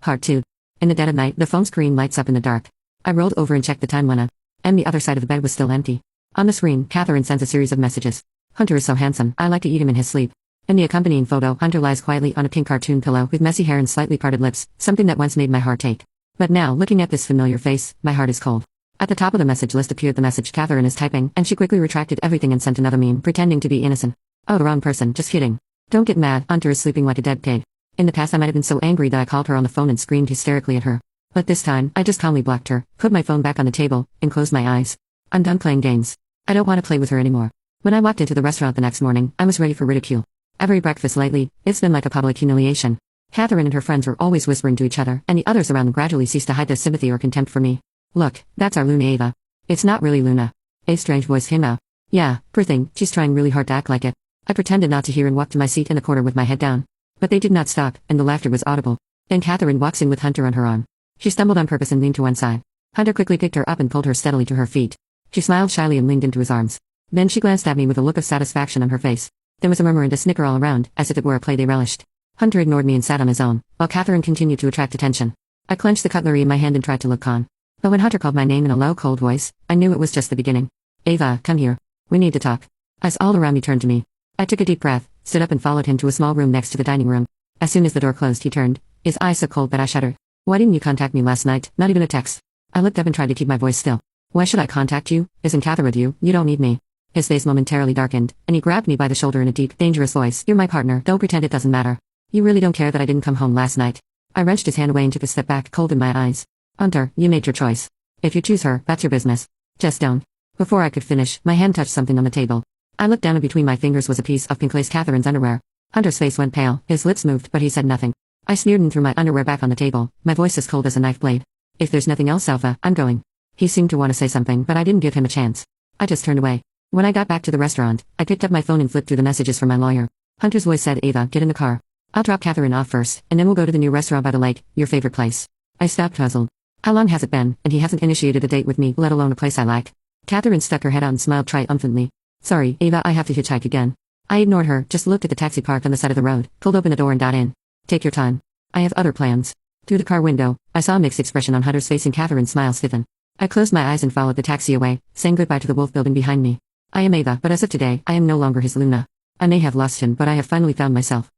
Part 2. In the dead of night, the phone screen lights up in the dark. I rolled over and checked the time Luna. And the other side of the bed was still empty. On the screen, Catherine sends a series of messages. Hunter is so handsome, I like to eat him in his sleep. In the accompanying photo, Hunter lies quietly on a pink cartoon pillow with messy hair and slightly parted lips, something that once made my heart ache. But now, looking at this familiar face, my heart is cold. At the top of the message list appeared the message Catherine is typing, and she quickly retracted everything and sent another meme, pretending to be innocent. Oh, the wrong person, just kidding. Don't get mad, Hunter is sleeping like a dead pig. In the past I might have been so angry that I called her on the phone and screamed hysterically at her. But this time, I just calmly blocked her, put my phone back on the table, and closed my eyes. I'm done playing games. I don't want to play with her anymore. When I walked into the restaurant the next morning, I was ready for ridicule. Every breakfast lately, it's been like a public humiliation. Catherine and her friends were always whispering to each other, and the others around them gradually ceased to hide their sympathy or contempt for me. Look, that's our Luna Ava. It's not really Luna. A strange voice came out. Yeah, poor thing, she's trying really hard to act like it. I pretended not to hear and walked to my seat in the corner with my head down. But they did not stop, and the laughter was audible. Then Catherine walks in with Hunter on her arm. She stumbled on purpose and leaned to one side. Hunter quickly picked her up and pulled her steadily to her feet. She smiled shyly and leaned into his arms. Then she glanced at me with a look of satisfaction on her face. There was a murmur and a snicker all around, as if it were a play they relished. Hunter ignored me and sat on his own, while Catherine continued to attract attention. I clenched the cutlery in my hand and tried to look calm. But when Hunter called my name in a low, cold voice, I knew it was just the beginning. Ava, come here. We need to talk. Eyes all around me turned to me. I took a deep breath, stood up and followed him to a small room next to the dining room. As soon as the door closed, he turned, his eyes so cold that I shuddered. Why didn't you contact me last night? Not even a text. I looked up and tried to keep my voice still. Why should I contact you? Isn't Catherine with you? You don't need me. His face momentarily darkened, and he grabbed me by the shoulder in a deep, dangerous voice. You're my partner, don't pretend it doesn't matter. You really don't care that I didn't come home last night. I wrenched his hand away and took a step back, cold in my eyes. Hunter, you made your choice. If you choose her, that's your business. Just don't. Before I could finish, my hand touched something on the table. I looked down and between my fingers was a piece of pink lace Catherine's underwear. Hunter's face went pale, his lips moved, but he said nothing. I sneered and threw my underwear back on the table, my voice as cold as a knife blade. If there's nothing else, Alpha, I'm going. He seemed to want to say something, but I didn't give him a chance. I just turned away. When I got back to the restaurant, I picked up my phone and flipped through the messages from my lawyer. Hunter's voice said, Ava, get in the car. I'll drop Catherine off first, and then we'll go to the new restaurant by the lake, your favorite place. I stopped puzzled. How long has it been, and he hasn't initiated a date with me, let alone a place I like? Catherine stuck her head out and smiled triumphantly. Sorry, Ava, I have to hitchhike again. I ignored her, just looked at the taxi parked on the side of the road, pulled open the door and got in. Take your time. I have other plans. Through the car window, I saw a mixed expression on Hunter's face and Catherine's smile stiffen. I closed my eyes and followed the taxi away, saying goodbye to the wolf building behind me. I am Ava, but as of today, I am no longer his Luna. I may have lost him, but I have finally found myself.